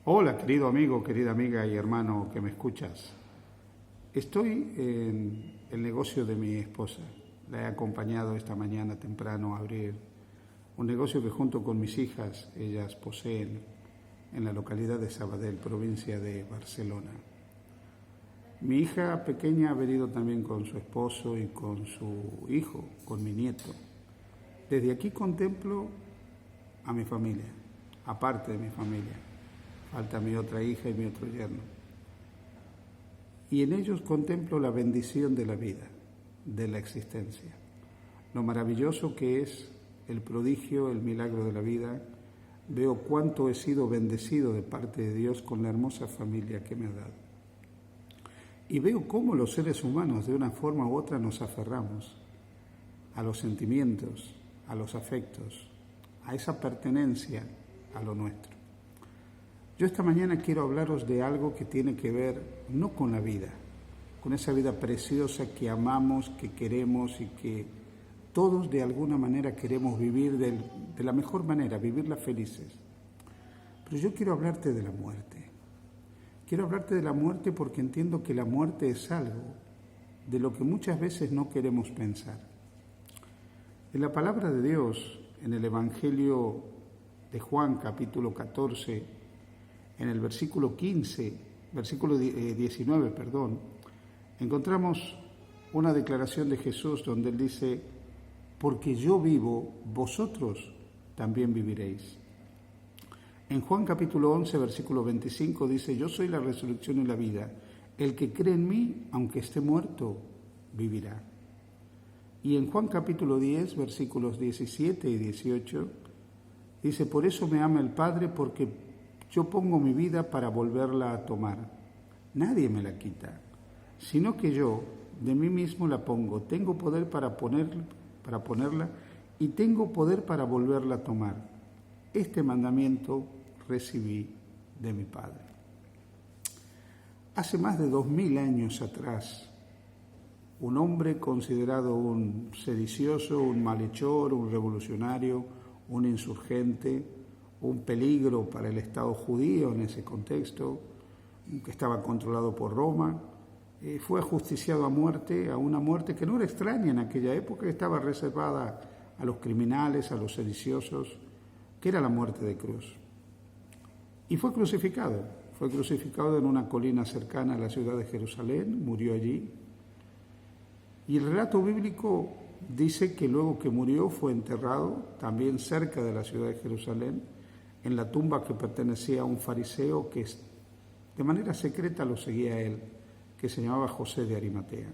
Hola, querido amigo, querida amiga y hermano que me escuchas. Estoy en el negocio de mi esposa. La he acompañado esta mañana temprano a abrir un negocio que junto con mis hijas, ellas poseen en la localidad de Sabadell, provincia de Barcelona. Mi hija pequeña ha venido también con su esposo y con su hijo, con mi nieto. Desde aquí contemplo a mi familia, aparte de mi familia. Falta mi otra hija y mi otro yerno. Y en ellos contemplo la bendición de la vida, de la existencia. Lo maravilloso que es el prodigio, el milagro de la vida. Veo cuánto he sido bendecido de parte de Dios con la hermosa familia que me ha dado. Y veo cómo los seres humanos de una forma u otra nos aferramos a los sentimientos, a los afectos, a esa pertenencia a lo nuestro. Yo esta mañana quiero hablaros de algo que tiene que ver no con la vida, con esa vida preciosa que amamos, que queremos y que todos de alguna manera queremos vivir de la mejor manera, vivirla felices. Pero yo quiero hablarte de la muerte. Quiero hablarte de la muerte porque entiendo que la muerte es algo de lo que muchas veces no queremos pensar. En la palabra de Dios, en el Evangelio de Juan, capítulo 14, en el versículo 19, encontramos una declaración de Jesús donde Él dice: porque yo vivo, vosotros también viviréis. En Juan capítulo 11, versículo 25 dice: yo soy la resurrección y la vida. El que cree en mí, aunque esté muerto, vivirá. Y en Juan capítulo 10, versículos 17 y 18, dice: por eso me ama el Padre, porque yo pongo mi vida para volverla a tomar. Nadie me la quita, sino que yo de mí mismo la pongo. Tengo poder para ponerla y tengo poder para volverla a tomar. Este mandamiento recibí de mi Padre. Hace más de 2000 años atrás, un hombre considerado un sedicioso, un malhechor, un revolucionario, un insurgente, un peligro para el Estado judío en ese contexto, que estaba controlado por Roma, fue ajusticiado a muerte, a una muerte que no era extraña en aquella época, que estaba reservada a los criminales, a los sediciosos, que era la muerte de cruz. Y fue crucificado en una colina cercana a la ciudad de Jerusalén, murió allí. Y el relato bíblico dice que luego que murió fue enterrado también cerca de la ciudad de Jerusalén, en la tumba que pertenecía a un fariseo que de manera secreta lo seguía a él, que se llamaba José de Arimatea.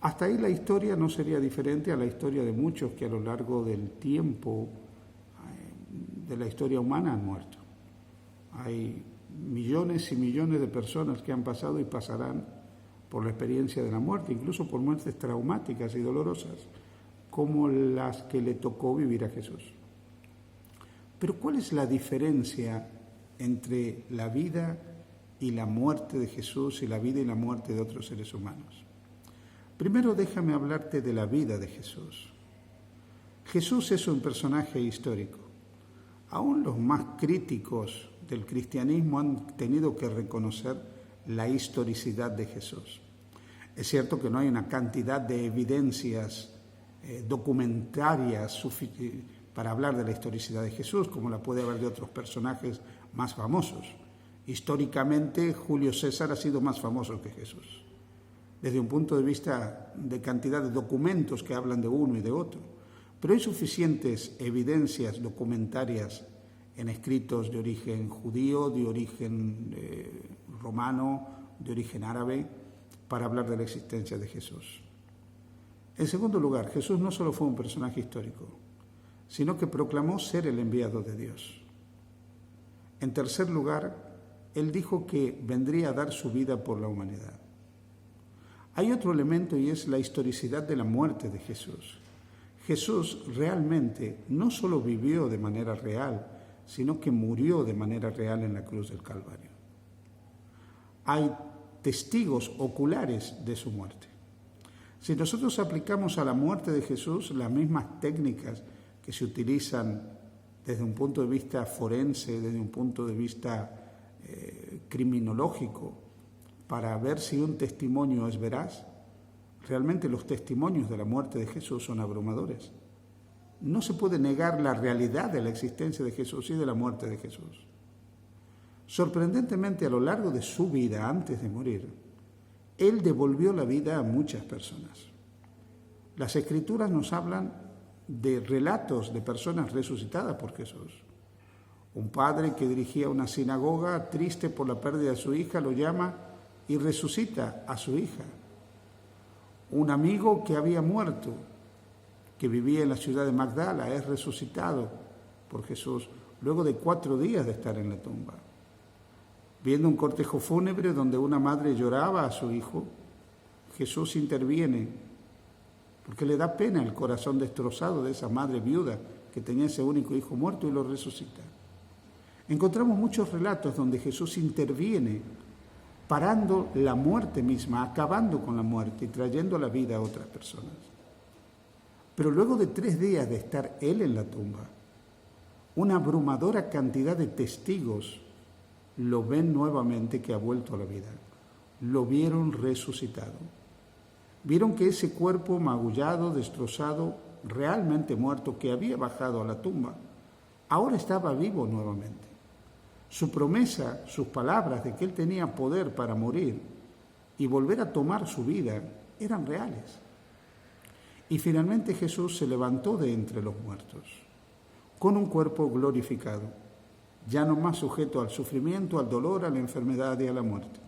Hasta ahí la historia no sería diferente a la historia de muchos que a lo largo del tiempo de la historia humana han muerto. Hay millones y millones de personas que han pasado y pasarán por la experiencia de la muerte, incluso por muertes traumáticas y dolorosas, como las que le tocó vivir a Jesús. Pero ¿cuál es la diferencia entre la vida y la muerte de Jesús y la vida y la muerte de otros seres humanos? Primero déjame hablarte de la vida de Jesús. Jesús es un personaje histórico. Aún los más críticos del cristianismo han tenido que reconocer la historicidad de Jesús. Es cierto que no hay una cantidad de evidencias documentarias suficientes para hablar de la historicidad de Jesús, como la puede haber de otros personajes más famosos. Históricamente, Julio César ha sido más famoso que Jesús, desde un punto de vista de cantidad de documentos que hablan de uno y de otro. Pero hay suficientes evidencias documentarias en escritos de origen judío, de origen romano, de origen árabe, para hablar de la existencia de Jesús. En segundo lugar, Jesús no solo fue un personaje histórico, sino que proclamó ser el enviado de Dios. En tercer lugar, Él dijo que vendría a dar su vida por la humanidad. Hay otro elemento y es la historicidad de la muerte de Jesús. Jesús realmente no solo vivió de manera real, sino que murió de manera real en la cruz del Calvario. Hay testigos oculares de su muerte. Si nosotros aplicamos a la muerte de Jesús las mismas técnicas que se utilizan desde un punto de vista forense, desde un punto de vista criminológico para ver si un testimonio es veraz. Realmente los testimonios de la muerte de Jesús son abrumadores. No se puede negar la realidad de la existencia de Jesús y de la muerte de Jesús. Sorprendentemente, a lo largo de su vida, antes de morir, Él devolvió la vida a muchas personas. Las Escrituras nos hablan de relatos de personas resucitadas por Jesús. Un padre que dirigía una sinagoga, triste por la pérdida de su hija, lo llama y resucita a su hija. Un amigo que había muerto, que vivía en la ciudad de Magdala, es resucitado por Jesús luego de 4 días de estar en la tumba. Viendo un cortejo fúnebre donde una madre lloraba a su hijo, Jesús interviene porque le da pena el corazón destrozado de esa madre viuda que tenía ese único hijo muerto y lo resucita. Encontramos muchos relatos donde Jesús interviene parando la muerte misma, acabando con la muerte y trayendo la vida a otras personas. Pero luego de 3 días de estar Él en la tumba, una abrumadora cantidad de testigos lo ven nuevamente que ha vuelto a la vida. Lo vieron resucitado. Vieron que ese cuerpo magullado, destrozado, realmente muerto, que había bajado a la tumba, ahora estaba vivo nuevamente. Su promesa, sus palabras de que Él tenía poder para morir y volver a tomar su vida eran reales. Y finalmente Jesús se levantó de entre los muertos, con un cuerpo glorificado, ya no más sujeto al sufrimiento, al dolor, a la enfermedad y a la muerte.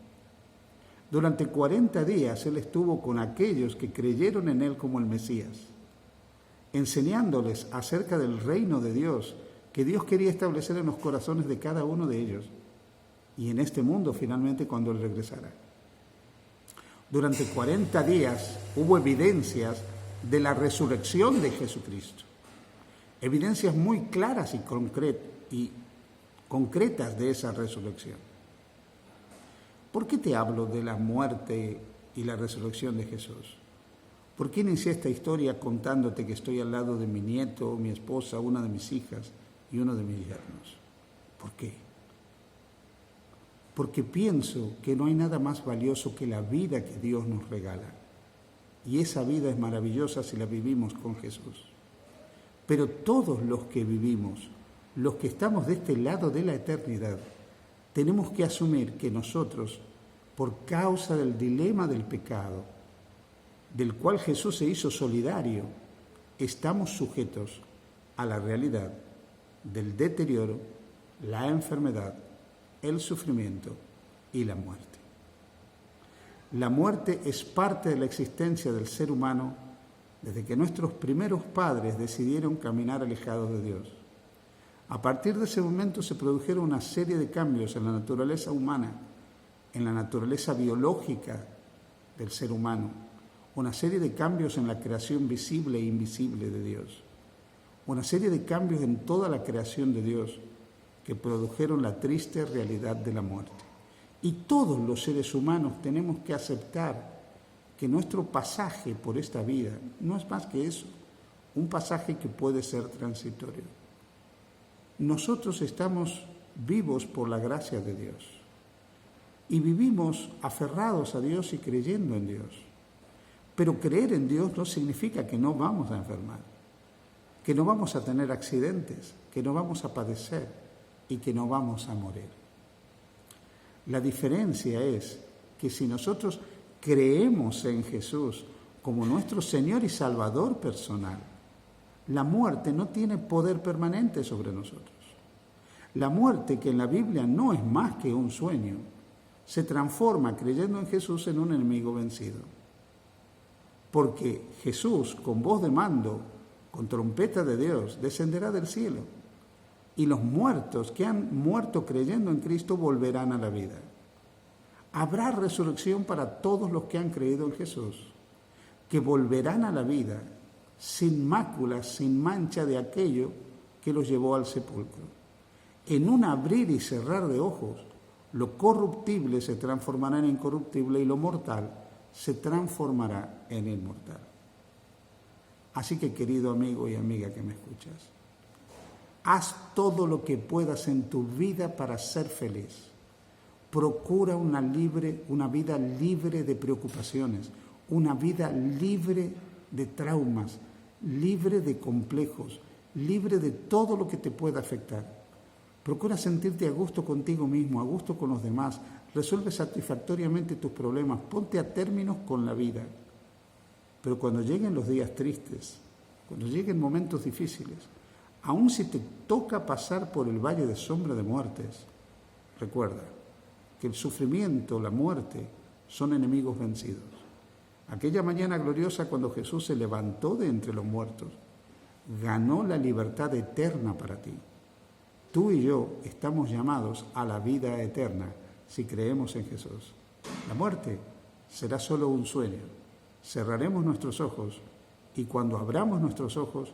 Durante 40 días Él estuvo con aquellos que creyeron en Él como el Mesías, enseñándoles acerca del reino de Dios, que Dios quería establecer en los corazones de cada uno de ellos, y en este mundo finalmente cuando Él regresara. Durante 40 días hubo evidencias de la resurrección de Jesucristo, evidencias muy claras y concretas de esa resurrección. ¿Por qué te hablo de la muerte y la resurrección de Jesús? ¿Por qué inicié esta historia contándote que estoy al lado de mi nieto, mi esposa, una de mis hijas y uno de mis yernos? ¿Por qué? Porque pienso que no hay nada más valioso que la vida que Dios nos regala. Y esa vida es maravillosa si la vivimos con Jesús. Pero todos los que vivimos, los que estamos de este lado de la eternidad, tenemos que asumir que nosotros, por causa del dilema del pecado, del cual Jesús se hizo solidario, estamos sujetos a la realidad del deterioro, la enfermedad, el sufrimiento y la muerte. La muerte es parte de la existencia del ser humano desde que nuestros primeros padres decidieron caminar alejados de Dios. A partir de ese momento se produjeron una serie de cambios en la naturaleza humana, en la naturaleza biológica del ser humano, una serie de cambios en la creación visible e invisible de Dios, una serie de cambios en toda la creación de Dios que produjeron la triste realidad de la muerte. Y todos los seres humanos tenemos que aceptar que nuestro pasaje por esta vida no es más que eso, un pasaje que puede ser transitorio. Nosotros estamos vivos por la gracia de Dios y vivimos aferrados a Dios y creyendo en Dios. Pero creer en Dios no significa que no vamos a enfermar, que no vamos a tener accidentes, que no vamos a padecer y que no vamos a morir. La diferencia es que si nosotros creemos en Jesús como nuestro Señor y Salvador personal, la muerte no tiene poder permanente sobre nosotros. La muerte, que en la Biblia no es más que un sueño, se transforma, creyendo en Jesús, en un enemigo vencido. Porque Jesús, con voz de mando, con trompeta de Dios, descenderá del cielo. Y los muertos que han muerto creyendo en Cristo volverán a la vida. Habrá resurrección para todos los que han creído en Jesús, que volverán a la vida sin máculas, sin mancha de aquello que los llevó al sepulcro. En un abrir y cerrar de ojos, lo corruptible se transformará en incorruptible y lo mortal se transformará en inmortal. Así que, querido amigo y amiga que me escuchas, haz todo lo que puedas en tu vida para ser feliz. Procura una vida libre de preocupaciones, una vida libre de traumas, libre de complejos, libre de todo lo que te pueda afectar. Procura sentirte a gusto contigo mismo, a gusto con los demás. Resuelve satisfactoriamente tus problemas, ponte a términos con la vida. Pero cuando lleguen los días tristes, cuando lleguen momentos difíciles, aun si te toca pasar por el valle de sombra de muertes, recuerda que el sufrimiento, la muerte, son enemigos vencidos. Aquella mañana gloriosa cuando Jesús se levantó de entre los muertos, ganó la libertad eterna para ti. Tú y yo estamos llamados a la vida eterna si creemos en Jesús. La muerte será solo un sueño. Cerraremos nuestros ojos y cuando abramos nuestros ojos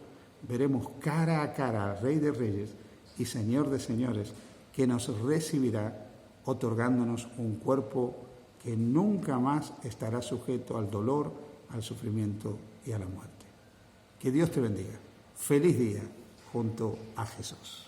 veremos cara a cara al Rey de Reyes y Señor de Señores, que nos recibirá otorgándonos un cuerpo que nunca más estará sujeto al dolor, al sufrimiento y a la muerte. Que Dios te bendiga. Feliz día junto a Jesús.